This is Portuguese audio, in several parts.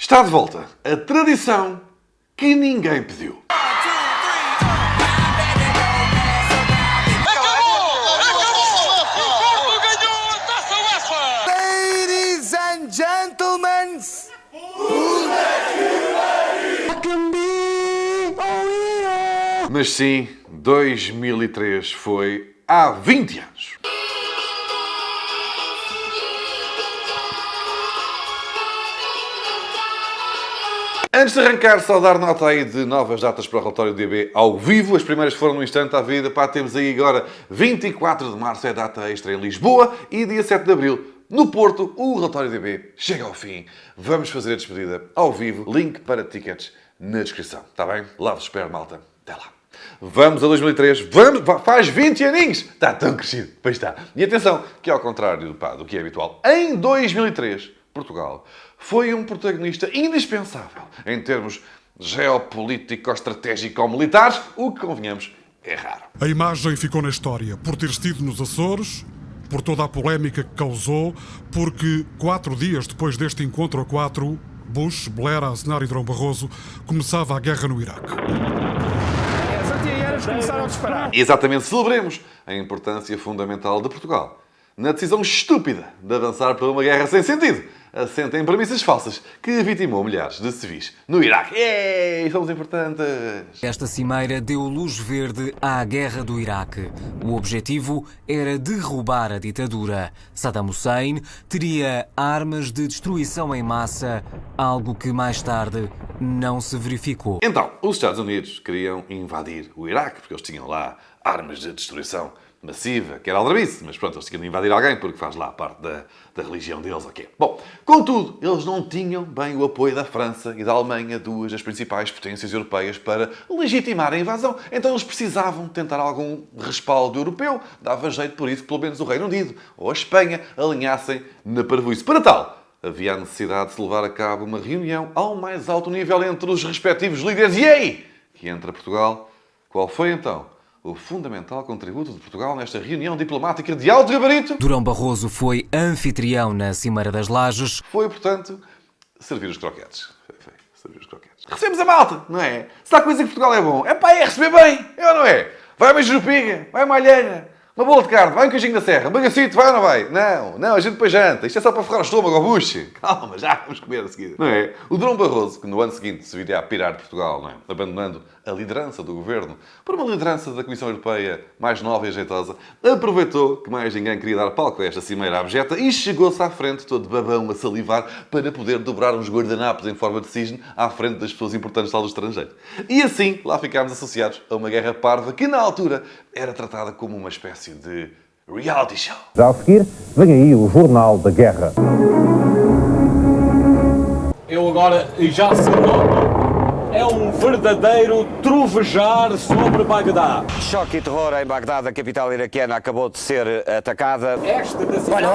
Está de volta a tradição que ninguém pediu. Ladies and gentlemen, Mas sim, 2003 foi há 20 anos. Antes de arrancar, só dar nota aí de novas datas para o relatório do DB ao vivo. As primeiras foram no instante à vida. Pá, temos aí agora 24 de março é data extra em Lisboa e dia 7 de abril no Porto. O relatório DB chega ao fim. Vamos fazer a despedida ao vivo. Link para tickets na descrição. Está bem? Lá vos espero, malta. Até lá. Vamos a 2003. Vamos! Faz 20 aninhos! Está tão crescido. Pois está. E atenção, que ao contrário do que é habitual, em 2003... Portugal foi um protagonista indispensável em termos geopolítico-estratégico-militares, o que, convenhamos, é raro. A imagem ficou na história por ter estido nos Açores, por toda a polémica que causou, porque 4 dias depois deste encontro a 4, Bush, Blair, Aznar e Durão Barroso começava a guerra no Iraque. As antiaéreas começaram a disparar. Exatamente, celebremos a importância fundamental de Portugal na decisão estúpida de avançar para uma guerra sem sentido, assenta em premissas falsas, que vitimou milhares de civis no Iraque. Somos importantes! Esta cimeira deu luz verde à guerra do Iraque. O objetivo era derrubar a ditadura. Saddam Hussein teria armas de destruição em massa, algo que mais tarde não se verificou. Então, os Estados Unidos queriam invadir o Iraque, porque eles tinham lá armas de destruição massiva, que era aldrabice, mas pronto, eles tinham de invadir alguém porque faz lá parte da religião deles, ok. Bom, contudo, eles não tinham bem o apoio da França e da Alemanha, duas das principais potências europeias, para legitimar a invasão. Então eles precisavam tentar algum respaldo europeu. Dava jeito por isso que pelo menos o Reino Unido ou a Espanha alinhassem na parvoíce. Para tal, havia a necessidade de se levar a cabo uma reunião ao mais alto nível entre os respectivos líderes. E aí, que entra Portugal. Qual foi então o fundamental contributo de Portugal nesta reunião diplomática de alto gabarito? Durão Barroso foi anfitrião na Cimeira das Lajes. Foi, portanto, servir os croquetes. Foi servir os croquetes. Recebemos a malta, não é? Se há coisa que Portugal é bom, é receber bem, é ou não é? Vai uma jurupiga, vai uma alheira, uma bola de carne, vai um queijinho da serra, um bagacito, vai ou não vai? Não, a gente depois janta. Isto é só para ferrar o estômago ao bucho. Calma, já vamos comer a seguir. Não é? O Durão Barroso, que no ano seguinte se viria a pirar de Portugal, não é? Abandonando a liderança do governo por uma liderança da Comissão Europeia mais nova e ajeitosa, aproveitou que mais ninguém queria dar palco a esta cimeira abjeta e chegou-se à frente, todo babão, a salivar, para poder dobrar uns guardanapos em forma de cisne à frente das pessoas importantes lá do estrangeiro. E assim, lá ficámos associados a uma guerra parva que, na altura, era tratada como uma espécie de reality show. Já a seguir, vem aí o Jornal da Guerra. Eu agora já se nota. É um verdadeiro trovejar sobre Bagdá. Choque e terror em Bagdá, a capital iraquiana, acabou de ser atacada. Esta da cidade,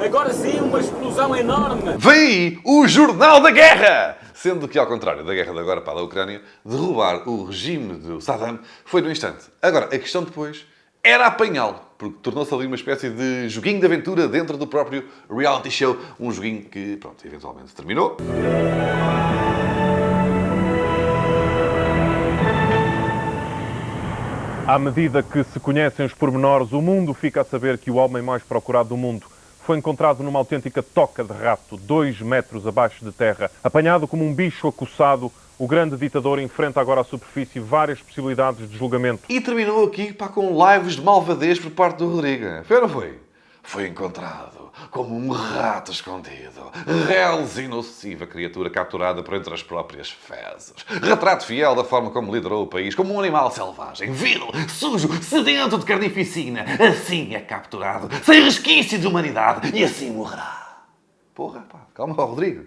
agora sim, uma explosão enorme. Vem aí o Jornal da Guerra! Sendo que, ao contrário da guerra de agora para a Ucrânia, derrubar o regime de Saddam foi no instante. Agora, a questão depois era apanhá-lo, porque tornou-se ali uma espécie de joguinho de aventura dentro do próprio reality show. Um joguinho que, pronto, eventualmente terminou. À medida que se conhecem os pormenores, o mundo fica a saber que o homem mais procurado do mundo foi encontrado numa autêntica toca de rato, 2 metros abaixo de terra. Apanhado como um bicho acossado, o grande ditador enfrenta agora à superfície várias possibilidades de julgamento. E terminou aqui com lives de malvadez por parte do Rodrigo. Foi ou não foi? Foi encontrado como um rato escondido, reles e nociva criatura capturada por entre as próprias fezes. Retrato fiel da forma como liderou o país, como um animal selvagem, vil, sujo, sedento de carnificina. Assim é capturado, sem resquício de humanidade, e assim morrerá. Porra, pá, calma, Rodrigo.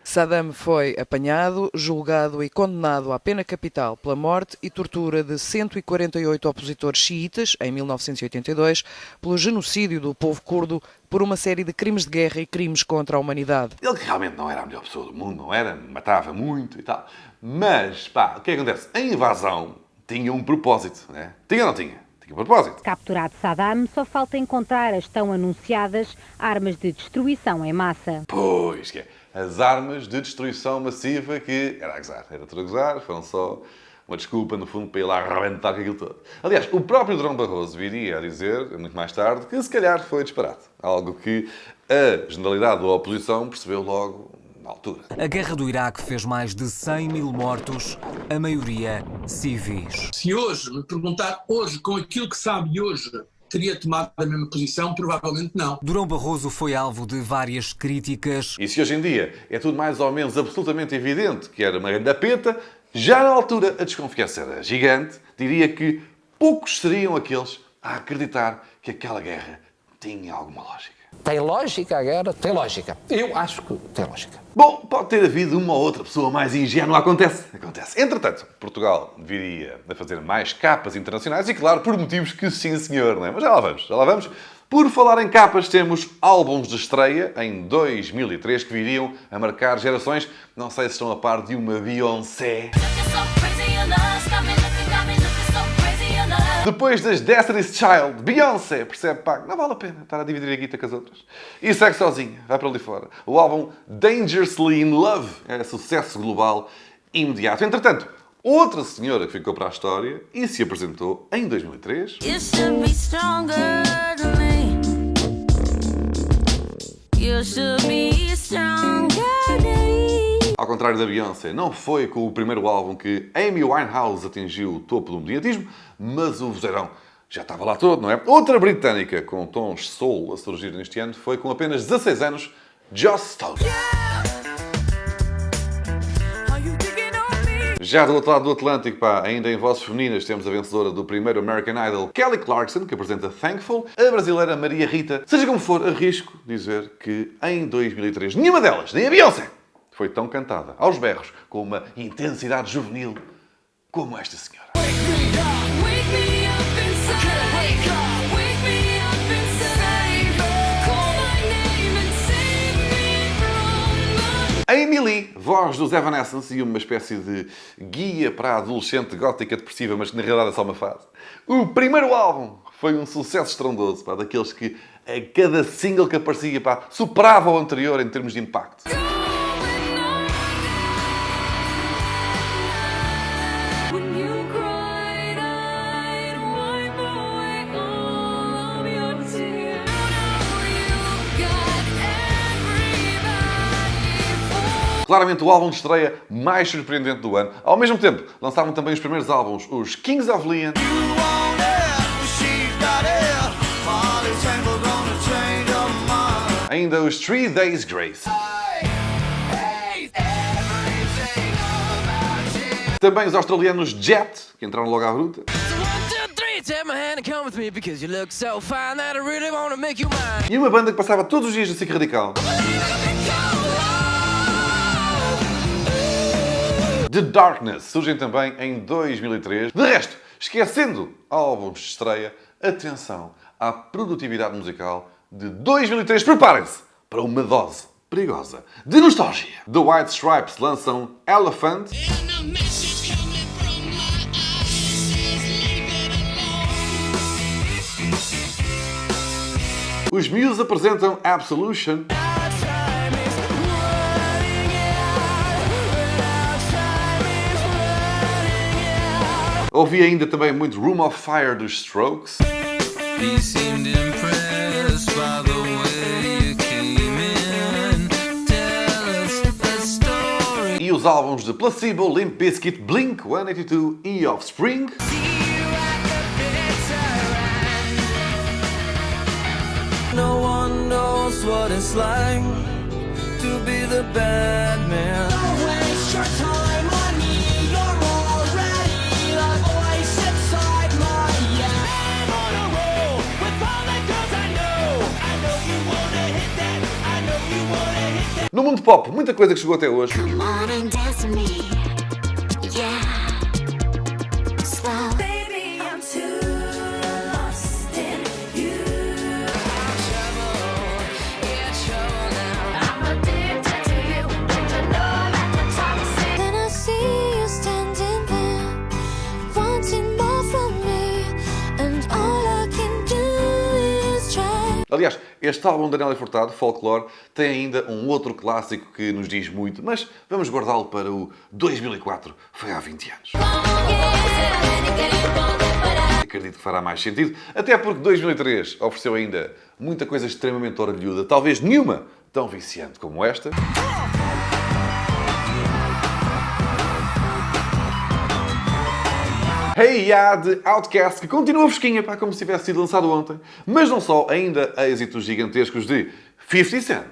Saddam foi apanhado, julgado e condenado à pena capital pela morte e tortura de 148 opositores xiitas, em 1982, pelo genocídio do povo curdo, por uma série de crimes de guerra e crimes contra a humanidade. Ele que realmente não era a melhor pessoa do mundo, não era? Matava muito e tal. Mas, pá, o que é que acontece? A invasão tinha um propósito, né? Tinha ou não tinha? Tinha um propósito. Capturado Saddam, só falta encontrar as tão anunciadas armas de destruição em massa. Pois que é. as armas de destruição massiva que... Era a gozar, era tudo a gozar, foram só uma desculpa, no fundo, para ir lá arrebentar com aquilo todo. Aliás, o próprio Durão Barroso viria a dizer, muito mais tarde, que se calhar foi disparate. Algo que a generalidade da oposição percebeu logo na altura. A guerra do Iraque fez mais de 100 mil mortos, a maioria civis. Se hoje me perguntar, hoje, com aquilo que sabe hoje, teria tomado a mesma posição? Provavelmente não. Durão Barroso foi alvo de várias críticas. E se hoje em dia é tudo mais ou menos absolutamente evidente que era uma grande peta, já na altura a desconfiança era gigante, diria que poucos seriam aqueles a acreditar que aquela guerra tinha alguma lógica. Tem lógica a guerra? Tem lógica. Eu acho que tem lógica. Bom, pode ter havido uma ou outra pessoa mais ingênua. Acontece. Entretanto, Portugal viria a fazer mais capas internacionais e, claro, por motivos que sim, senhor, não é? Mas já lá vamos. Por falar em capas, temos álbuns de estreia em 2003 que viriam a marcar gerações. Não sei se estão a par de uma Beyoncé. Depois das Destiny's Child, Beyoncé percebe, pá, não vale a pena estar a dividir a guita com as outras. E segue sozinha, vai para ali fora. O álbum Dangerously in Love é sucesso global imediato. Entretanto, outra senhora que ficou para a história e se apresentou em 2003... Ao contrário da Beyoncé, não foi com o primeiro álbum que Amy Winehouse atingiu o topo do mediatismo, mas o vozeirão já estava lá todo, não é? Outra britânica com tons soul a surgir neste ano foi com apenas 16 anos, Joss Stone. Já do outro lado do Atlântico, pá, ainda em vozes femininas, temos a vencedora do primeiro American Idol, Kelly Clarkson, que apresenta Thankful, a brasileira Maria Rita. Seja como for, arrisco dizer que em 2003 nenhuma delas, nem a Beyoncé, foi tão cantada aos berros com uma intensidade juvenil como esta senhora. A Emily, voz dos Evanescence e uma espécie de guia para a adolescente gótica depressiva, mas que na realidade é só uma fase. O primeiro álbum foi um sucesso estrondoso, pá, daqueles que a cada single que aparecia, pá, superava o anterior em termos de impacto. Claramente o álbum de estreia mais surpreendente do ano. Ao mesmo tempo, lançavam também os primeiros álbuns, os Kings of Leon. Ainda os 3 Days Grace. Também os australianos Jet, que entraram logo à bruta. E uma banda que passava todos os dias na SIC Radical. The Darkness surgem também em 2003. De resto, esquecendo álbuns de estreia, atenção à produtividade musical de 2003. Preparem-se para uma dose perigosa de nostalgia. The White Stripes lançam Elephant. Os Muse apresentam Absolution. Ouvi ainda também muito Room of Fire dos Strokes. E os álbuns de Placebo, Limp Bizkit, Blink 182 e Offspring. No one knows what it's like to be the bad man. Don't waste your time on me, you're already the voice inside my head. I'm on a roll with all the girls I know. I know you wanna hit that, I know you wanna hit that. No mundo pop, muita coisa que chegou até hoje. Come on and dance with me, yeah. Slow. Baby, I'm too lost in you. Aliás, este álbum da Nelly Furtado, Folklore, tem ainda um outro clássico que nos diz muito, mas vamos guardá-lo para o 2004, foi há 20 anos. Acredito que fará mais sentido, até porque 2003 ofereceu ainda muita coisa extremamente orgulhuda, talvez nenhuma tão viciante como esta. Hey Ya, de Outkast, que continua fresquinha, pá, como se tivesse sido lançado ontem. Mas não só, ainda êxitos gigantescos de 50 Cent.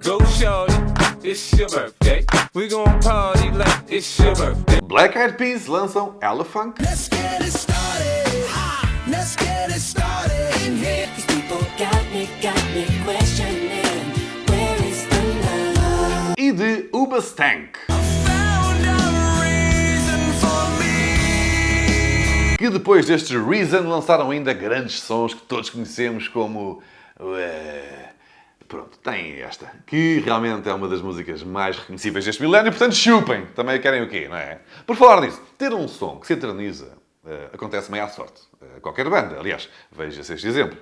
Go, shorty, it's your birthday. We gon' party like it's your birthday. Black Eyed Peas lançam Ella Funk. Let's get it started. Let's get it started in here. These people got me questioning. Where is the love? E de Uba Stank. Que depois destes Reason lançaram ainda grandes sons que todos conhecemos como... Pronto, tem esta, que realmente é uma das músicas mais reconhecíveis deste milénio, portanto chupem, também querem o quê, não é? Por falar nisso, ter um som que se eterniza acontece meio à sorte. Qualquer banda, aliás, veja-se este exemplo.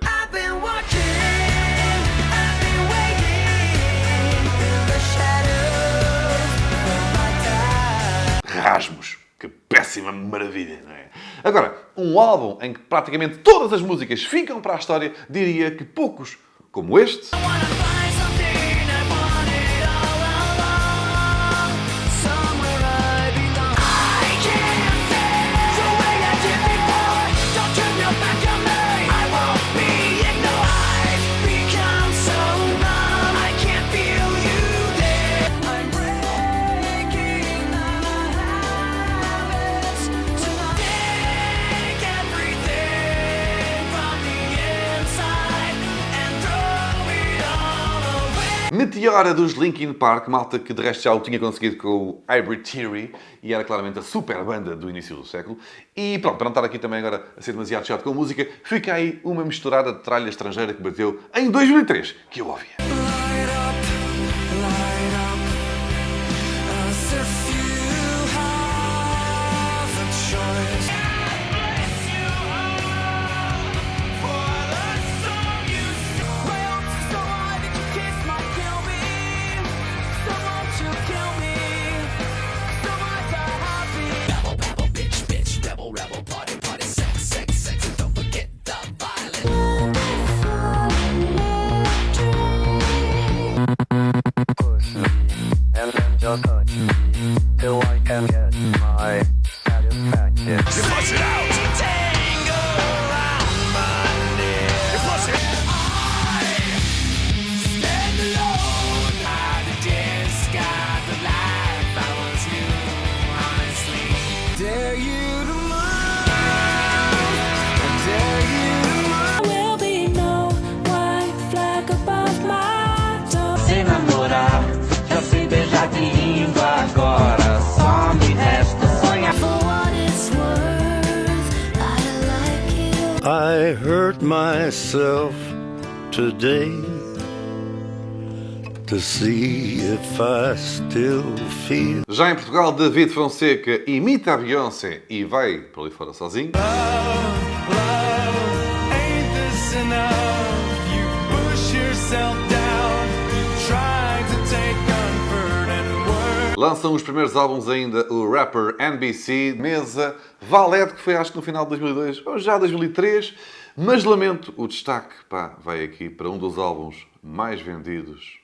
Rasmos. Que péssima maravilha, não é? Agora, um álbum em que praticamente todas as músicas ficam para a história, diria que poucos, como este... Meteora dos Linkin Park, malta que de resto já o tinha conseguido com o Hybrid Theory e era claramente a super banda do início do século. E pronto, para não estar aqui também agora a ser demasiado chato com a música, fica aí uma misturada de tralha estrangeira que bateu em 2003, que eu ouvia. I hurt myself today to see if I still feel. Já em Portugal, David Fonseca imita a Beyoncé e vai por ali fora sozinho. Lançam os primeiros álbuns ainda o rapper NBC, Mesa, Valete, que foi acho que no final de 2002 ou já 2003, mas lamento o destaque, pá, vai aqui para um dos álbuns mais vendidos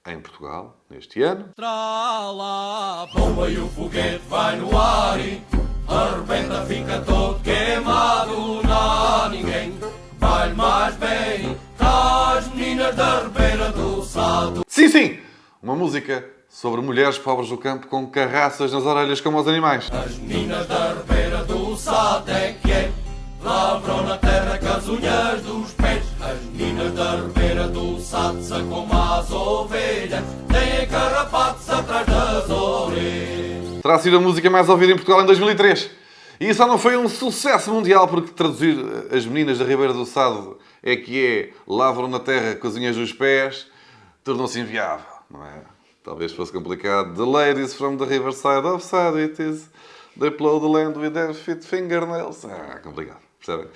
em Portugal neste ano. Trala, bomba e o foguete vai no ar e arrebenta, fica todo queimado. Não, ninguém vai mais bem. Traz meninas da Ribeira do Sado. Sim, sim, uma música sobre mulheres pobres do campo com carraças nas orelhas como os animais. As meninas da Ribeira do Sado é que é, lavram na terra com as unhas dos pés. As meninas da Ribeira do Sado são como as ovelhas, têm carrapatos atrás das orelhas. Terá sido a música mais ouvida em Portugal em 2003. E só não foi um sucesso mundial porque traduzir as meninas da Ribeira do Sado é que é lavram na terra com as unhas dos pés tornou-se inviável, não é? Talvez fosse complicado. The ladies from the riverside of Sadities, they plow the land with their feet fingernails. Complicado. Percebem?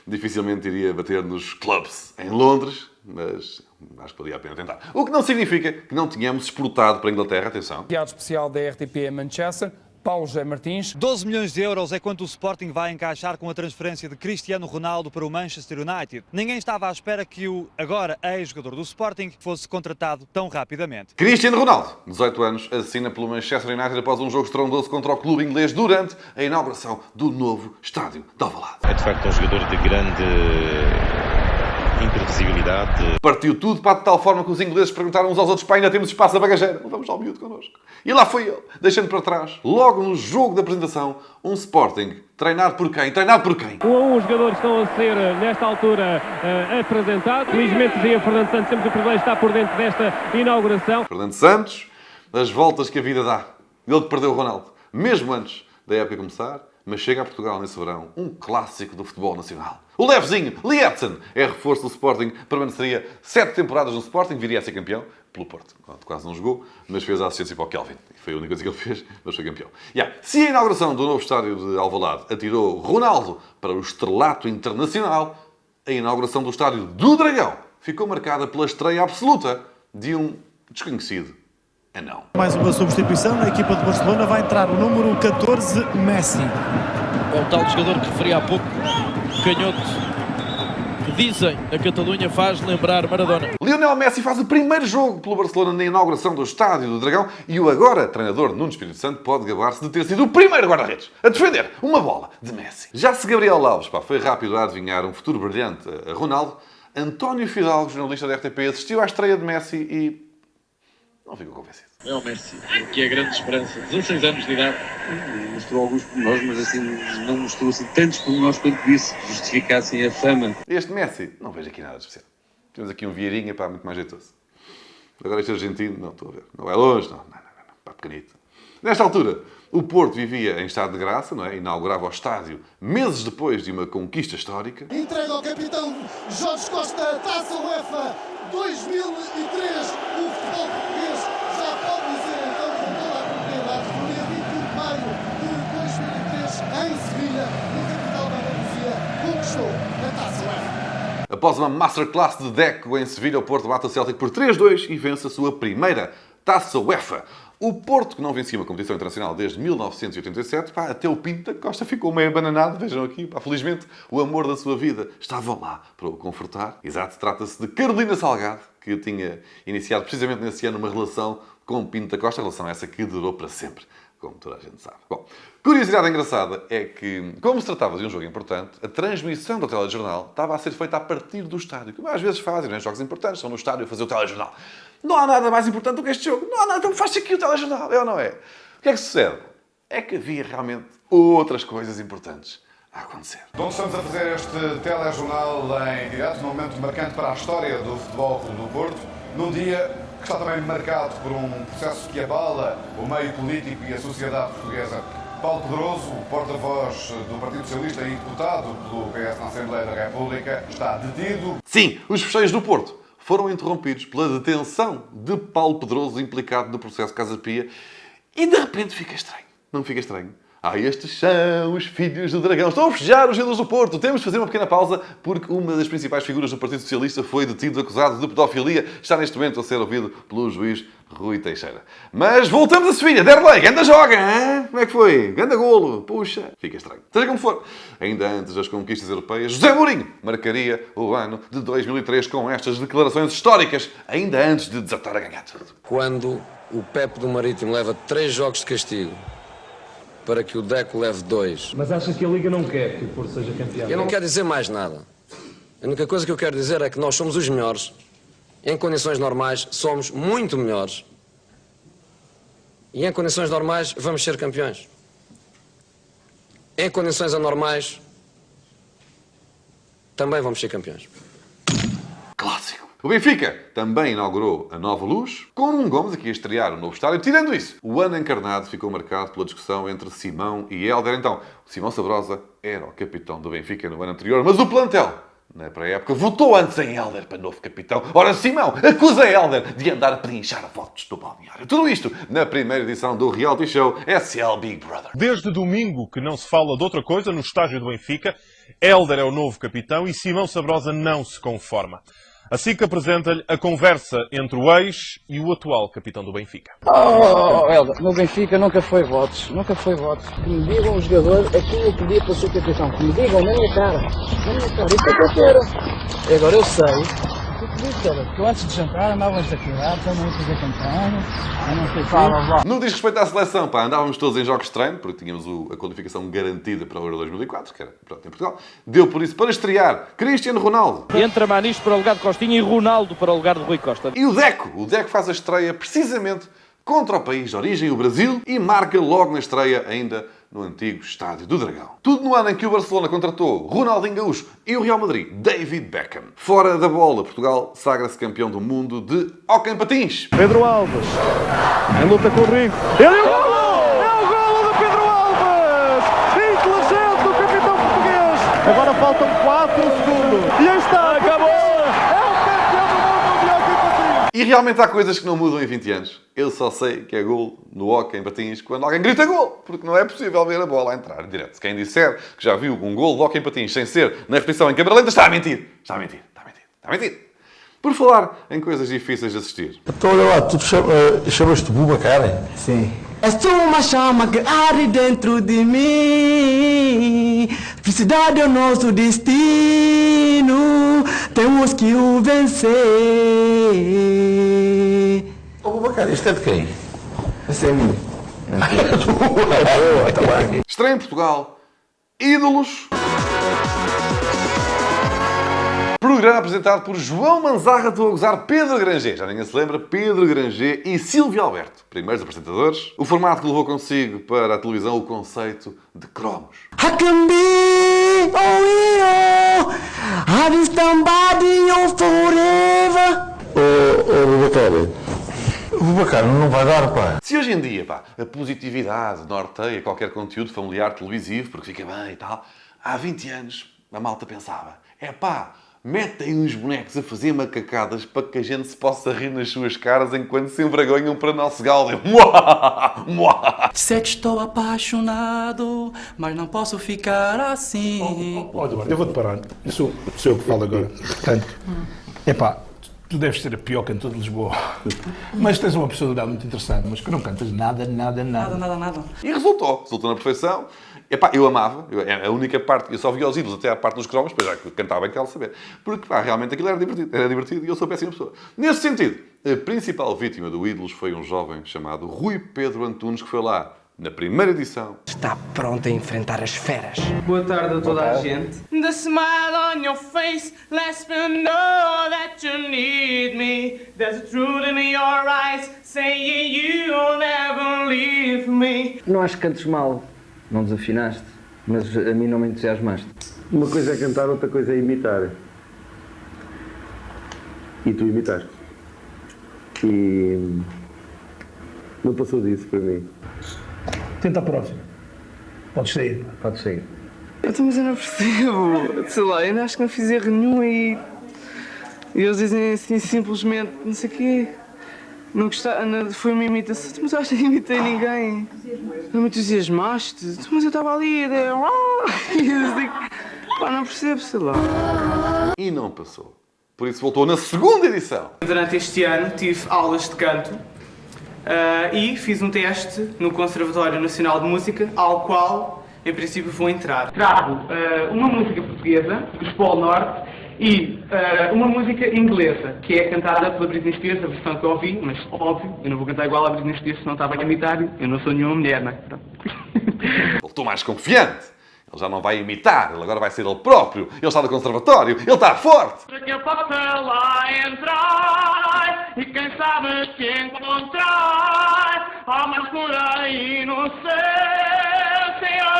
Dificilmente iria bater nos clubs em Londres, mas acho que valia a pena tentar. O que não significa que não tenhamos exportado para a Inglaterra, atenção. Enviado especial da RTP em Manchester, Paulo José Martins. 12 milhões de euros é quanto o Sporting vai encaixar com a transferência de Cristiano Ronaldo para o Manchester United. Ninguém estava à espera que o agora ex-jogador do Sporting fosse contratado tão rapidamente. Cristiano Ronaldo, 18 anos, assina pelo Manchester United após um jogo estrondoso contra o clube inglês durante a inauguração do novo estádio de Alvalade. É de facto um jogador de grande imprevisibilidade. Partiu tudo para de tal forma que os ingleses perguntaram uns aos outros: pá, ainda temos espaço na bagageira, levamos lá o miúdo connosco. E lá foi ele, deixando para trás, logo no jogo da apresentação, um Sporting treinado por quem? Treinado por quem? Os jogadores estão a ser, nesta altura, apresentados. Felizmente, dizia Fernando Santos, temos o privilégio de estar por dentro desta inauguração. Fernando Santos, as voltas que a vida dá. Ele que perdeu o Ronaldo, mesmo antes da época começar, mas chega a Portugal nesse verão, um clássico do futebol nacional. O Levezinho, Lietzen, é reforço do Sporting, permaneceria 7 temporadas no Sporting, viria a ser campeão pelo Porto. Quase não jogou, mas fez a assistência para o Kelvin. Foi a única coisa que ele fez, mas foi campeão. Se a inauguração do novo estádio de Alvalade atirou Ronaldo para o estrelato internacional, a inauguração do estádio do Dragão ficou marcada pela estreia absoluta de um desconhecido anão. Mais uma substituição na equipa de Barcelona, vai entrar o número 14, Messi. É o tal jogador que referi há pouco, canhoto, que dizem na Catalunha faz lembrar Maradona. Lionel Messi faz o primeiro jogo pelo Barcelona na inauguração do Estádio do Dragão e o agora treinador Nuno Espírito Santo pode gabar-se de ter sido o primeiro guarda-redes a defender uma bola de Messi. Já se Gabriel Alves foi rápido a adivinhar um futuro brilhante a Ronaldo, António Fidalgo, jornalista da RTP, assistiu à estreia de Messi e não ficou convencido. É o Messi, que é a grande esperança. 16 anos de idade. Mostrou alguns pormenores, mas assim não mostrou assim tantos pormenores quanto isso justificassem a fama. Este Messi, não vejo aqui nada de especial. Temos aqui um Vieirinha, muito mais jeitoso. Agora este argentino, não estou a ver. Não é longe, não. Pequenito. Nesta altura, o Porto vivia em estado de graça, não é? Inaugurava o estádio meses depois de uma conquista histórica. Entrega ao capitão Jorge Costa, Taça UEFA 2003. O futebol português já pode dizer então com toda a propriedade que no dia 21 de maio de 2003, em Sevilha, no capital da Andaluzia, conquistou a Taça UEFA. Após uma masterclass de Deco em Sevilha, o Porto bate o Celtic por 3-2 e vence a sua primeira Taça UEFA. O Porto, que não vencia uma competição internacional desde 1987, até o Pinto da Costa ficou meio abananado. Vejam aqui, felizmente, o amor da sua vida estava lá para o confortar. Exato, trata-se de Carolina Salgado, que tinha iniciado precisamente nesse ano uma relação com o Pinto da Costa, relação essa que durou para sempre, como toda a gente sabe. Bom, curiosidade engraçada é que, como se tratava de um jogo importante, a transmissão do telejornal estava a ser feita a partir do estádio, como às vezes fazem, né? Jogos importantes, estão no estádio a fazer o telejornal. Não há nada mais importante do que este jogo. Não há nada, então faz-se aqui o telejornal, é ou não é? O que é que sucede? É que havia realmente outras coisas importantes a acontecer. Onde estamos a fazer este telejornal em direto, num momento marcante para a história do Futebol Clube do Porto, num dia que está também marcado por um processo que abala o meio político e a sociedade portuguesa. Paulo Pedroso, o porta-voz do Partido Socialista e deputado pelo PS na Assembleia da República, está detido. Sim, os fecheiros do Porto foram interrompidos pela detenção de Paulo Pedroso, implicado no processo Casa Pia, e de repente fica estranho. Não fica estranho? Estes são os filhos do dragão. Estão a festejar os ídolos do Porto. Temos de fazer uma pequena pausa porque uma das principais figuras do Partido Socialista foi detido, acusado de pedofilia. Está neste momento a ser ouvido pelo juiz Rui Teixeira. Mas voltamos a Sevilha. Derlei, ganda joga, hein? Como é que foi? Ganda golo. Puxa, fica estranho. Seja como for, ainda antes das conquistas europeias, José Mourinho marcaria o ano de 2003 com estas declarações históricas, ainda antes de desatar a ganhar tudo. Quando o Pepe do Marítimo leva 3 jogos de castigo para que o Deco leve 2. Mas acha que a Liga não quer que o Porto seja campeão? Eu não quero dizer mais nada. A única coisa que eu quero dizer é que nós somos os melhores. Em condições normais, somos muito melhores. E em condições normais, vamos ser campeões. Em condições anormais, também vamos ser campeões. Clássico. O Benfica também inaugurou a nova luz, com um Gomes aqui a estrear o novo estádio. Tirando isso, o ano encarnado ficou marcado pela discussão entre Simão e Hélder. Então, o Simão Sabrosa era o capitão do Benfica no ano anterior, mas o plantel, na pré-época, votou antes em Hélder para novo capitão. Ora, Simão acusa Hélder de andar a pedinchar votos do balneário. Tudo isto na primeira edição do reality show SL Big Brother. Desde domingo que não se fala de outra coisa no estádio do Benfica. Hélder é o novo capitão e Simão Sabrosa não se conforma. Assim que apresenta-lhe a conversa entre o ex e o atual capitão do Benfica. Hélder, no Benfica nunca foi votos. Nunca foi votos. Que me digam um jogador aquilo eu pedia para ser capitão. Que me digam na minha cara. Na minha cara. Isso é que eu quero. E agora eu sei. Que eu antes de jantar andávamos aqui lá, estamos a fazer campanha, não sei o quê. No que diz respeito à seleção, pá, andávamos todos em jogos de treino, porque tínhamos a qualificação garantida para o Euro 2004, que era pronto, em Portugal. Deu por isso para estrear Cristiano Ronaldo. Entra Maniche para o lugar de Costinha e Ronaldo para o lugar de Rui Costa. E o Deco faz a estreia precisamente contra o país de origem, o Brasil, e marca logo na estreia ainda no antigo Estádio do Dragão. Tudo no ano em que o Barcelona contratou Ronaldinho Gaúcho e o Real Madrid, David Beckham. Fora da bola, Portugal sagra-se campeão do mundo de hóquei em patins. Pedro Alves, em luta com o Rico. Ele é o golo! É o golo de Pedro Alves! Inteligente do capitão português! Agora faltam 4 segundos. E aí está! Acabou! É o campeão do mundo de hóquei em patins! E realmente há coisas que não mudam em 20 anos. Eu só sei que é gol no hóquei em patins quando alguém grita gol, porque não é possível ver a bola a entrar direto. Quem disser que já viu um gol de hóquei em patins sem ser na repetição em câmera lenta está a mentir. Está a mentir. Está a mentir. Está a mentir. Por falar em coisas difíceis de assistir. Então olha lá, tu chamas-te Boubacar? Sim. É só uma chama que arde dentro de mim. Felicidade é o nosso destino. Temos que o vencer. Ô Boubacar, isto é de quem? Essa é minha. Estreia em Portugal. Ídolos. Programa apresentado por João Manzarra, estou a gozar, Pedro Granger. Já ninguém se lembra, Pedro Granger e Silvio Alberto. Primeiros apresentadores. O formato que levou consigo para a televisão o conceito de cromos. I can be, oh, I've somebody forever. Ô Boubacar, não vai dar, pá. Se hoje em dia, pá, a positividade norteia qualquer conteúdo familiar televisivo, porque fica bem e tal, há 20 anos a malta pensava, pá, metem uns bonecos a fazer macacadas para que a gente se possa rir nas suas caras enquanto se envergonham para nosso gáudio. Sei que estou apaixonado, mas não posso ficar assim. Ó, Eduardo, eu vou-te parar. Eu sou eu que falo agora. Portanto, tu deves ser a pior cantor de Lisboa. Mas tens uma personalidade muito interessante, mas que não cantas nada. E resultou na perfeição. Eu amava, é a única parte, eu só via os ídolos até à parte dos cromos, depois já cantava bem, quero saber. Porque, realmente aquilo era divertido e eu sou péssima pessoa. Nesse sentido, a principal vítima do Ídolos foi um jovem chamado Rui Pedro Antunes, que foi lá na primeira edição. Está pronto a enfrentar as feras. Boa tarde a toda a gente. The smile on your face lets me know that you need me. There's a truth in your eyes saying you'll never leave me. Não acho que cantes mal, não desafinaste, mas a mim não me entusiasmaste. Uma coisa é cantar, outra coisa é imitar. E tu imitaste. E não passou disso para mim. Tenta a próxima. Podes sair. Pode sair. Mas eu não percebo. Sei lá, eu acho que não fiz erro nenhum e eles dizem assim simplesmente, não sei o quê. Não gostaram, foi uma imitação. Mas eu acho que não imitei ninguém. Não me entusiasmaste. Mas eu estava ali e eu digo, pá, não percebo, sei lá. E não passou. Por isso voltou na segunda edição. Durante este ano tive aulas de canto. E fiz um teste no Conservatório Nacional de Música, ao qual, em princípio, vou entrar. Trago uma música portuguesa, dos Polo Norte, e uma música inglesa, que é cantada pela Britney Spears, a versão que eu ouvi, mas óbvio, eu não vou cantar igual a Britney Spears, senão estava a imitar, eu não sou nenhuma mulher, não é? Voltou mais confiante. Ele já não vai imitar, ele agora vai ser ele próprio. Ele está no conservatório, ele está forte. Daqui a pouco lá entrar, e quem sabe te encontrar, há mais por aí no céu, Senhor.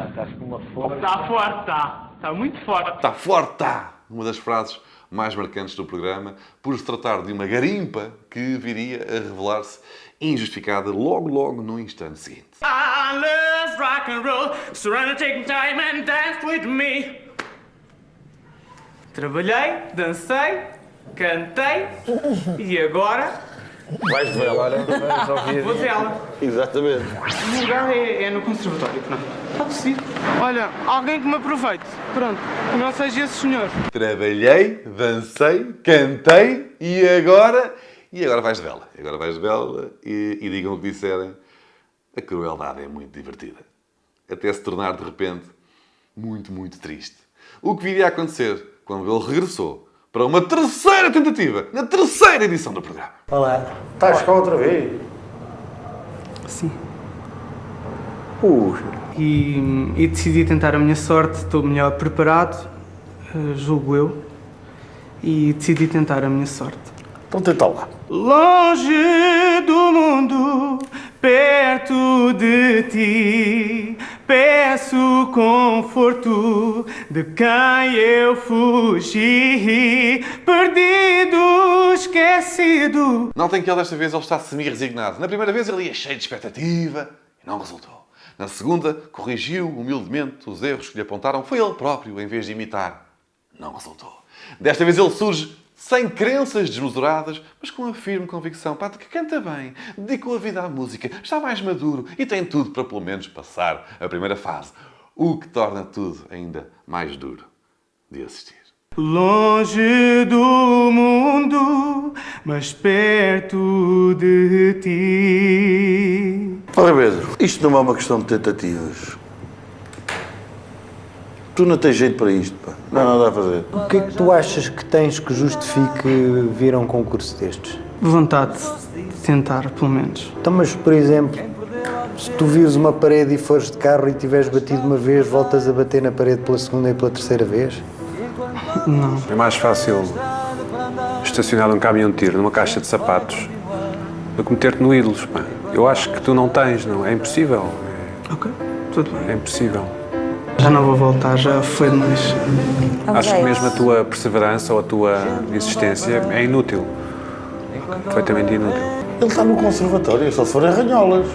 Estás com uma força. Está forte, está. Está muito forte. Está forte, está. Uma das frases mais marcantes do programa, por se tratar de uma garimpa que viria a revelar-se injustificada logo no instante seguinte. I love rock and roll, so run and take time and dance with me. Trabalhei, dancei, cantei e agora Vais de vela. Vou de vela. Exatamente. O lugar é no conservatório, pronto. Está decidido. Olha, alguém que me aproveite. Pronto, que não seja esse senhor. Trabalhei, dancei, cantei e agora... E agora vais de vela. Agora vais de vela e digam o que disserem. A crueldade é muito divertida. Até se tornar, de repente, muito, muito triste. O que viria a acontecer quando ele regressou para uma terceira tentativa, na terceira edição do programa. Olá. Estás cá outra vez? Sim. Puxa. E decidi tentar a minha sorte. Estou melhor preparado, julgo eu. E decidi tentar a minha sorte. Então tenta lá. Longe do mundo, perto de ti, peço conforto de quem eu fugi, perdido, esquecido. Notem que ele desta vez ele está semi-resignado. Na primeira vez ele ia cheio de expectativa e não resultou. Na segunda, corrigiu humildemente os erros que lhe apontaram. Foi ele próprio, em vez de imitar. Não resultou. Desta vez ele surge sem crenças desmesuradas, mas com a firme convicção de que canta bem, dedicou a vida à música, está mais maduro e tem tudo para pelo menos passar a primeira fase. O que torna tudo ainda mais duro de assistir. Longe do mundo, mas perto de ti. Ora Pedro, isto não é uma questão de tentativas. Tu não tens jeito para isto, pá. Não há nada a fazer. O que é que tu achas que tens que justifique vir a um concurso destes? Vontade de tentar, pelo menos. Então, mas, por exemplo, se tu vires uma parede e fores de carro e tiveres batido uma vez, voltas a bater na parede pela segunda e pela terceira vez? Não. É mais fácil estacionar um caminhão de tiro numa caixa de sapatos do que meter-te no Ídolos, pá. Eu acho que tu não tens, não. É impossível. Ok, tudo bem. É impossível. Já não vou voltar, já foi demais. Acho que mesmo a tua perseverança ou a tua insistência é inútil. Completamente inútil. Ele está no conservatório, só se for arranholas.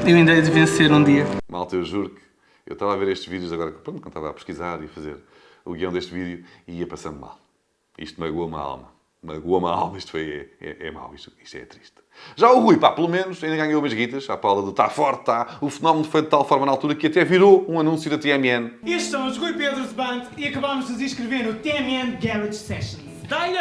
Eu ainda hei de vencer um dia. Malta, eu juro que eu estava a ver estes vídeos agora, quando estava a pesquisar e a fazer o guião deste vídeo e ia passando mal. Isto magoa-me a alma. Magoa-me a alma, isto é mau, isto é triste. Já o Rui, pá, pelo menos ainda ganhou umas guitas, à pala do está forte, está. O fenómeno foi de tal forma na altura que até virou um anúncio da TMN. Estes são os Rui Pedros Band e acabámos de nos inscrever no TMN Garage Sessions. Dá-lhe!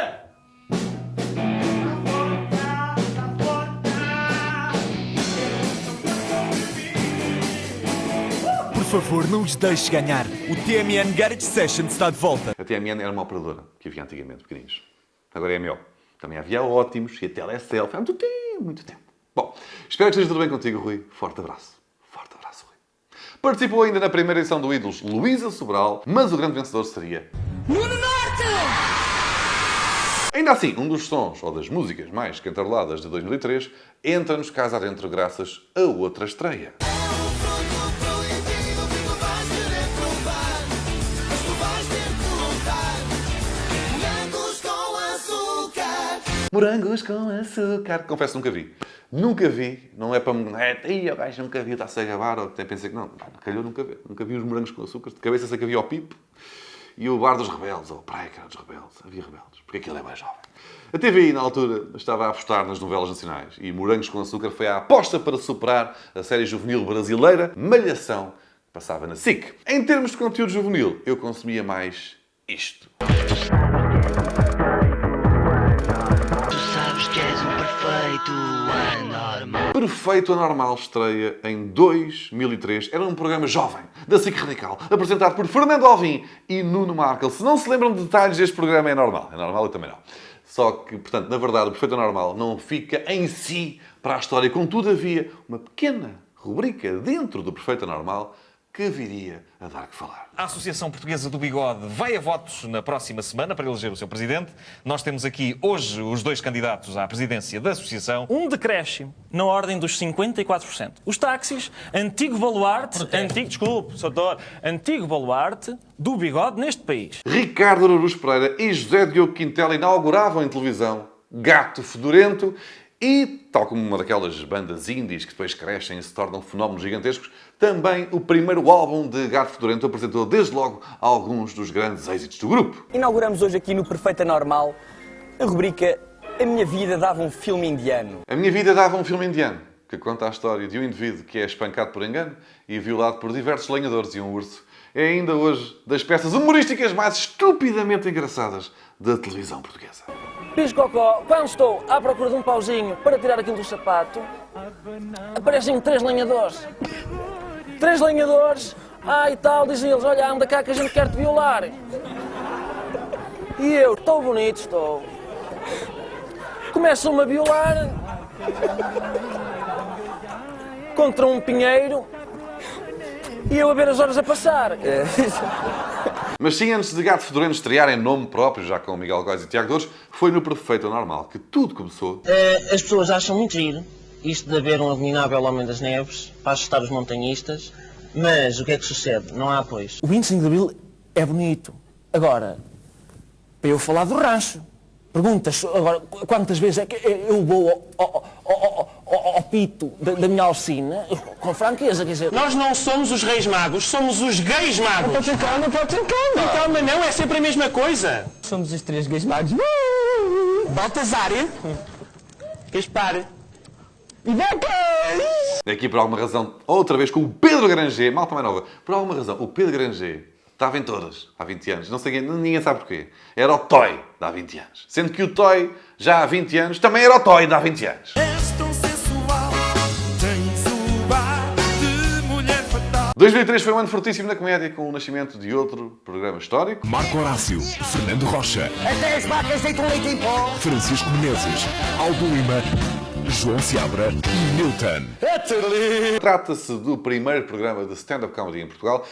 Por favor, não os deixes ganhar. O TMN Garage Sessions está de volta. A TMN era uma operadora que havia antigamente, pequeninos. Agora é a melhor. Também havia ótimos e a Telecel. Há muito tempo, muito tempo. Bom, espero que esteja tudo bem contigo, Rui. Forte abraço. Forte abraço, Rui. Participou ainda na primeira edição do Ídolos Luísa Sobral, mas o grande vencedor seria Nuno Norte! Ainda assim, um dos sons ou das músicas mais cantaroladas de 2003 entra-nos casa adentro graças a outra estreia. Morangos com açúcar. Confesso, nunca vi. Nunca vi. Não é para me... Ih, o gajo nunca viu, está-se a gabar. Ou até pensei que não. Calhou nunca vi. Nunca vi os morangos com açúcar. De cabeça sei que havia o Pipo e o Bar dos Rebeldes. Ou a Praia que era dos Rebeldes. Havia Rebeldes. Porque aquilo é mais jovem. A TVI, na altura, estava a apostar nas novelas nacionais. E Morangos com Açúcar foi a aposta para superar a série juvenil brasileira Malhação, que passava na SIC. Em termos de conteúdo juvenil, eu consumia mais isto. Perfeito Anormal estreia em 2003. Era um programa jovem, da SIC Radical, apresentado por Fernando Alvim e Nuno Markle. Se não se lembram de detalhes deste programa, é normal. É normal, eu também não. Só que, portanto, na verdade, o Perfeito Anormal não fica em si para a história. Contudo, havia uma pequena rubrica dentro do Perfeito Anormal que viria a dar que falar. A Associação Portuguesa do Bigode vai a votos na próxima semana para eleger o seu presidente. Nós temos aqui hoje os dois candidatos à presidência da associação. Um decréscimo na ordem dos 54%. Os táxis, antigo baluarte, antigo baluarte do bigode neste país. Ricardo Araújo Pereira e José Diogo Quintela inauguravam em televisão Gato Fedorento e, tal como uma daquelas bandas indies que depois crescem e se tornam fenómenos gigantescos, também o primeiro álbum de Gato Fedorento apresentou desde logo alguns dos grandes êxitos do grupo. Inauguramos hoje aqui no Perfeito Anormal a rubrica A minha vida dava um filme indiano. A minha vida dava um filme indiano, que conta a história de um indivíduo que é espancado por engano e violado por diversos lenhadores e um urso. É ainda hoje das peças humorísticas mais estupidamente engraçadas da televisão portuguesa. Piscocó, quando estou à procura de um pauzinho para tirar aquilo do sapato, aparecem 3 lenhadores. 3 lenhadores, e tal, dizem eles, olha, anda cá que a gente quer te violar. E eu, estou bonito, estou. Começam-me a violar contra um pinheiro e eu a ver as horas a passar. Mas sim, antes de Gato Fedorento estrear em nome próprio, já com Miguel Góis e Tiago Dores, foi no Perfeito ou Normal que tudo começou. As pessoas acham muito giro isto de haver um abominável Homem das Neves para assustar os montanhistas, mas o que é que sucede? Não há apoios. O 25 de Abril é bonito. Agora, para eu falar do rancho, perguntas agora quantas vezes é que eu vou ao pito da minha alcina, com franqueza, quer dizer... Nós não somos os reis magos, somos os gays magos. Não pode ter calma, não pode ter calma. Calma não, é sempre a mesma coisa. Somos os 3 gays magos. Baltazar, Gaspar e Becas. Aqui, por alguma razão, outra vez com o Pedro Granger, malta mais nova, por alguma razão, o Pedro Granger estava em todas há 20 anos. Não sei, ninguém sabe porquê. Era o Toy de há 20 anos. Sendo que o Toy, já há 20 anos, também era o Toy de há 20 anos. 2003 foi um ano fortíssimo na comédia, com o nascimento de outro programa histórico. Marco Horácio, Fernando Rocha, Até as vacas deitam leite em pó. Francisco Menezes, Aldo Lima, João Seabra e Newton. Trata-se do primeiro programa de stand-up comedy em Portugal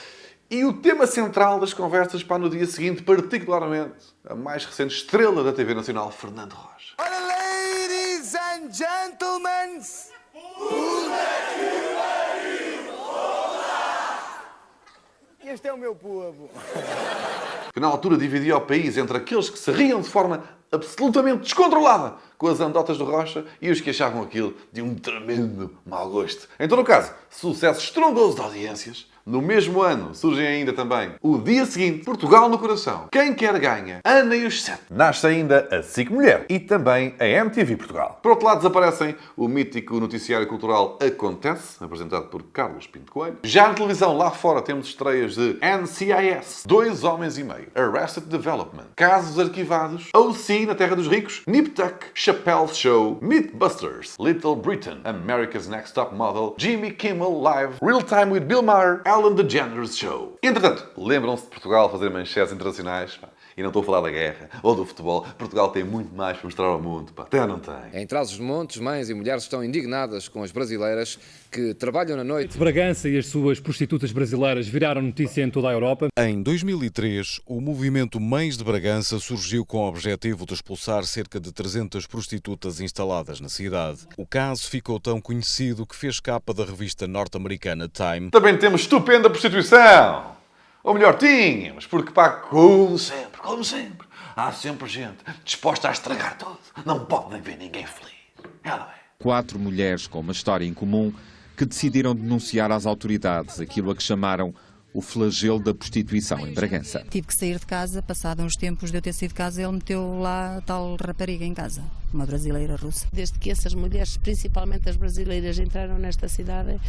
e o tema central das conversas para no dia seguinte, particularmente, a mais recente estrela da TV Nacional, Fernando Rocha. Ora, ladies and gentlemen, este é o meu povo. Que na altura dividia o país entre aqueles que se riam de forma absolutamente descontrolada com as anedotas do Rocha e os que achavam aquilo de um tremendo mau gosto. Em todo o caso, sucesso estrondoso de audiências. No mesmo ano surgem ainda também o dia seguinte, Portugal no Coração, Quem Quer Ganha, Ana e os 7. Nasce ainda a SIC Mulher e também a MTV Portugal. Por outro lado desaparecem o mítico noticiário cultural Acontece, apresentado por Carlos Pinto Coelho. Já na televisão lá fora temos estreias de NCIS, 2 Homens e Meio, Arrested Development, Casos Arquivados, OC na Terra dos Ricos, Nip Tuck, Chappelle's Show, Mythbusters, Little Britain, America's Next Top Model, Jimmy Kimmel Live, Real Time with Bill Maher, Ellen DeGeneres Show. Entretanto, lembram-se de Portugal fazer manchetes internacionais? Pá. E não estou a falar da guerra ou do futebol. Portugal tem muito mais para mostrar ao mundo. Pá. Até não tem. Em Trás-os-Montes, mães e mulheres estão indignadas com as brasileiras que trabalham na noite. Bragança e as suas prostitutas brasileiras viraram notícia em toda a Europa. Em 2003, o movimento Mães de Bragança surgiu com o objetivo de expulsar cerca de 300 prostitutas instaladas na cidade. O caso ficou tão conhecido que fez capa da revista norte-americana Time. Também temos estupenda prostituição. Ou melhor, tínhamos, porque pá, como sempre, há sempre gente disposta a estragar tudo. Não podem ver ninguém feliz. É, não é? 4 mulheres com uma história em comum que decidiram denunciar às autoridades aquilo a que chamaram o flagelo da prostituição em Bragança. Tive que sair de casa, passado uns tempos de eu ter saído de casa, ele meteu lá a tal rapariga em casa, uma brasileira russa. Desde que essas mulheres, principalmente as brasileiras, entraram nesta cidade,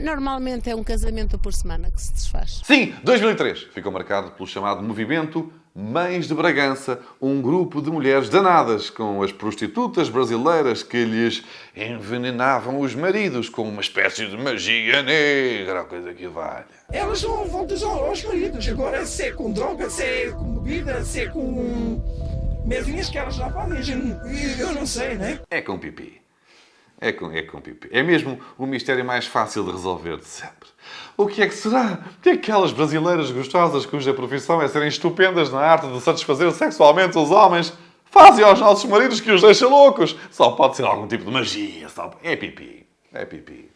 normalmente é um casamento por semana que se desfaz. Sim, 2003 ficou marcado pelo chamado movimento Mães de Bragança, um grupo de mulheres danadas com as prostitutas brasileiras que lhes envenenavam os maridos com uma espécie de magia negra, coisa que valha. Elas não vão usar aos maridos. Agora, se é com droga, se é com bebida, se é com merrinhas que elas já fazem, eu não sei, né? É com pipi. É com pipi. É mesmo o mistério mais fácil de resolver de sempre. O que é que será? Que aquelas brasileiras gostosas cuja profissão é serem estupendas na arte de satisfazer sexualmente os homens fazem aos nossos maridos que os deixa loucos? Só pode ser algum tipo de magia. É pipi. É pipi.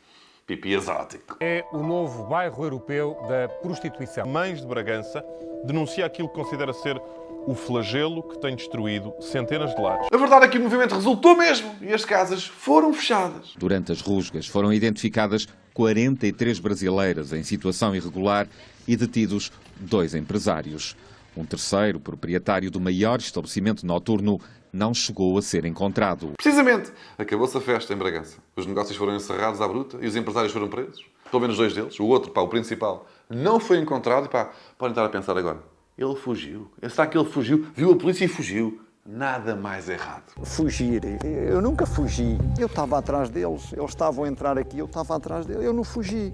Pipi exótico. É o novo bairro europeu da prostituição. Mães de Bragança denuncia aquilo que considera ser o flagelo que tem destruído centenas de lares. A verdade é que o movimento resultou mesmo e as casas foram fechadas. Durante as rusgas foram identificadas 43 brasileiras em situação irregular e detidos 2 empresários. Um terceiro, proprietário do maior estabelecimento noturno não chegou a ser encontrado. Precisamente, acabou-se a festa em Bragança. Os negócios foram encerrados à bruta e os empresários foram presos. Pelo menos 2 deles. O outro, o principal, não foi encontrado. E podem estar a pensar agora. Ele fugiu. Será que ele fugiu? Viu a polícia e fugiu. Nada mais errado. Fugir. Eu nunca fugi. Eu estava atrás deles. Eles estavam a entrar aqui, eu estava atrás deles. Eu não fugi.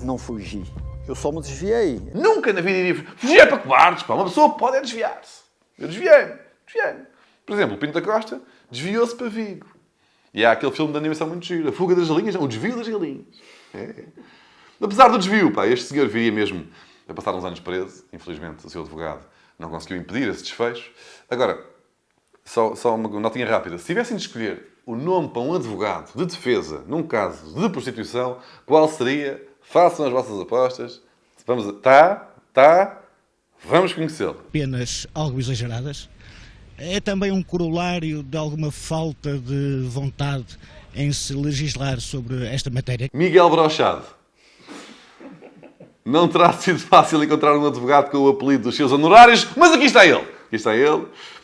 Não fugi. Eu só me desviei. Nunca na vida iria fugir. É para cobardes, Uma pessoa pode desviar-se. Eu desviei-me. Por exemplo, o Pinto da Costa desviou-se para Vigo. E há aquele filme de animação muito giro. A Fuga das Galinhas. Não, o Desvio das Galinhas. Apesar do desvio, este senhor viria mesmo a passar uns anos preso. Infelizmente, o seu advogado não conseguiu impedir esse desfecho. Agora, só uma notinha rápida. Se tivessem de escolher o nome para um advogado de defesa num caso de prostituição, qual seria? Façam as vossas apostas. Vamos conhecê-lo. Penas algo exageradas. É também um corolário de alguma falta de vontade em se legislar sobre esta matéria. Miguel Brochado. Não terá sido fácil encontrar um advogado com o apelido dos seus honorários, mas aqui está ele.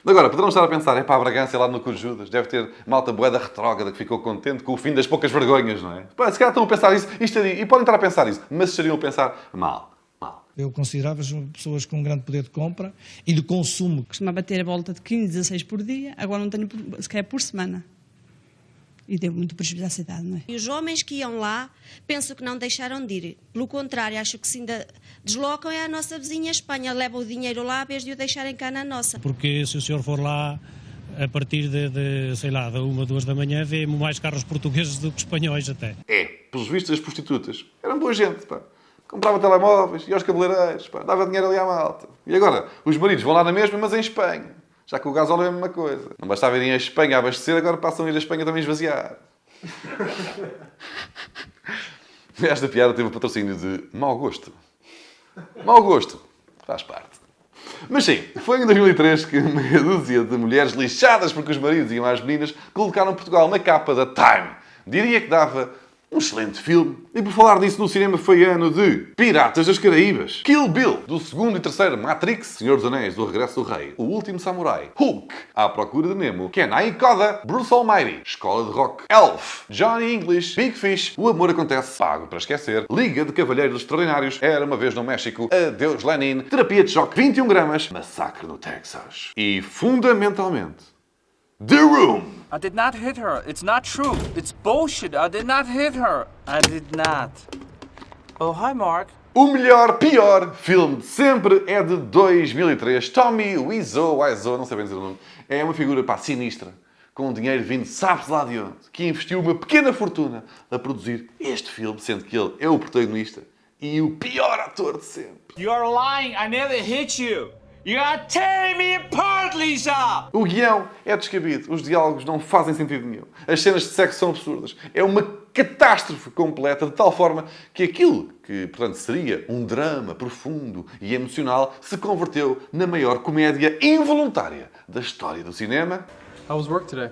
Agora, poderão estar a pensar, a Bragança é lá no Cu de Judas, deve ter malta boeda retrógrada que ficou contente com o fim das poucas vergonhas, não é? Se calhar estão a pensar isso, e podem estar a pensar isso, mas estariam a pensar mal. Eu considerava-as pessoas com um grande poder de compra e de consumo. Costumava ter a volta de 15, 16 por dia, agora não tenho, sequer por semana. E deu muito prejuízo à cidade, não é? E os homens que iam lá, penso que não deixaram de ir. Pelo contrário, acho que se ainda deslocam é a nossa vizinha Espanha. Levam o dinheiro lá, em vez de o deixarem cá na nossa. Porque se o senhor for lá, a partir sei lá, da 1, 2 da manhã, vê mais carros portugueses do que espanhóis até. Pelos vistos, as prostitutas eram boa gente, Comprava telemóveis, ia aos cabeleireiros, dava dinheiro ali à malta. E agora, os maridos vão lá na mesma, mas em Espanha. Já que o gasóleo é a mesma coisa. Não bastava irem a Espanha a abastecer, agora passam a ir a Espanha também a esvaziar. Esta piada teve o patrocínio de mau gosto. Mau gosto. Faz parte. Mas sim, foi em 2003 que meia dúzia de mulheres lixadas porque os maridos iam às meninas colocaram Portugal na capa da Time. Diria que dava um excelente filme. E por falar disso, no cinema foi ano de Piratas das Caraíbas, Kill Bill, do 2º e 3º Matrix, Senhor dos Anéis, do Regresso do Rei, O Último Samurai, Hulk, À Procura de Nemo, Kenai Koda, Bruce Almighty, Escola de Rock, Elf, Johnny English, Big Fish, O Amor Acontece, Pago para Esquecer, Liga de Cavalheiros Extraordinários, Era Uma Vez no México, Adeus Lenin, Terapia de Choque, 21 gramas, Massacre no Texas. E, fundamentalmente, The Room. I did not hit her. It's not true. It's bullshit. I did not hit her. I did not. Oh, hi, Mark. O pior filme de sempre é de 2003. Tommy Wiseau, não sei bem dizer o nome, é uma figura sinistra, com dinheiro vindo sabe-se lá de onde, que investiu uma pequena fortuna a produzir este filme, sendo que ele é o protagonista e o pior ator de sempre. You're lying. I never hit you. You are tearing me apart, Lisa! O guião é descabido. Os diálogos não fazem sentido nenhum. As cenas de sexo são absurdas. É uma catástrofe completa, de tal forma que aquilo que, portanto, seria um drama profundo e emocional se converteu na maior comédia involuntária da história do cinema. How was work today?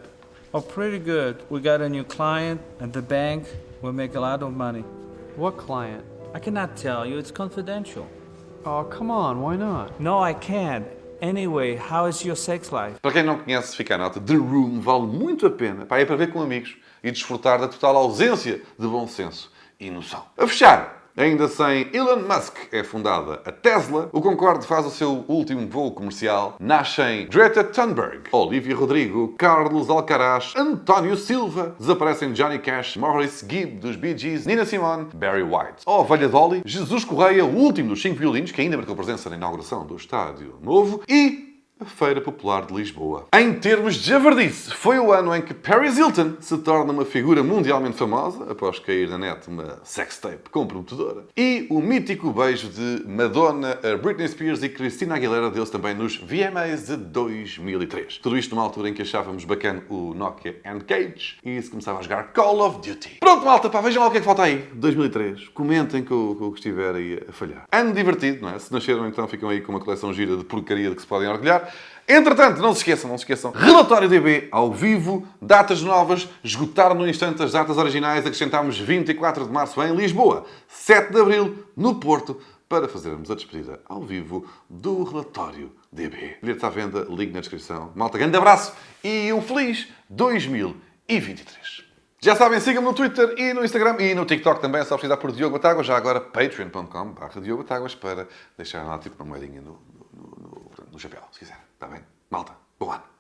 Oh, pretty good. We got a new client at the bank. We'll make a lot of money. What client? I cannot tell you. It's confidential. Oh, come on, why not? No, I can't. Anyway, how is your sex life? Para quem não conhece, fica a nota. The Room vale muito a pena. É para ver com amigos e desfrutar da total ausência de bom senso e noção. A fechar, ainda sem Elon Musk, é fundada a Tesla. O Concorde faz o seu último voo comercial. Nascem Greta Thunberg, Olivia Rodrigo, Carlos Alcaraz, António Silva. Desaparecem Johnny Cash, Maurice Gibb dos Bee Gees, Nina Simone, Barry White. A Ovelha Dolly, Jesus Correia, o último dos 5 violinos, que ainda marcou presença na inauguração do Estádio Novo. E a Feira Popular de Lisboa. Em termos de javardice, foi o ano em que Paris Hilton se torna uma figura mundialmente famosa, após cair na net uma sextape comprometedora. E o mítico beijo de Madonna a Britney Spears e Christina Aguilera deu-se também nos VMAs de 2003. Tudo isto numa altura em que achávamos bacana o Nokia N-Cage e se começava a jogar Call of Duty. Pronto, malta, vejam lá o que é que falta aí. 2003. Comentem com o que estiver aí a falhar. Ano divertido, não é? Se nasceram, então ficam aí com uma coleção gira de porcaria de que se podem orgulhar. Entretanto, não se esqueçam, relatório DB ao vivo, datas novas, esgotaram no instante as datas originais, acrescentámos 24 de março em Lisboa, 7 de abril no Porto, para fazermos a despedida ao vivo do relatório DB. Bilhetes à venda, link na descrição. Malta, grande abraço e um feliz 2023. Já sabem, sigam-me no Twitter e no Instagram e no TikTok também. É só precisar por Diogo Batáguas. Já agora, patreon.com/Diogo Batáguas para deixar lá tipo uma moedinha no chapéu, se quiser. Está bem? Malta, bom ano.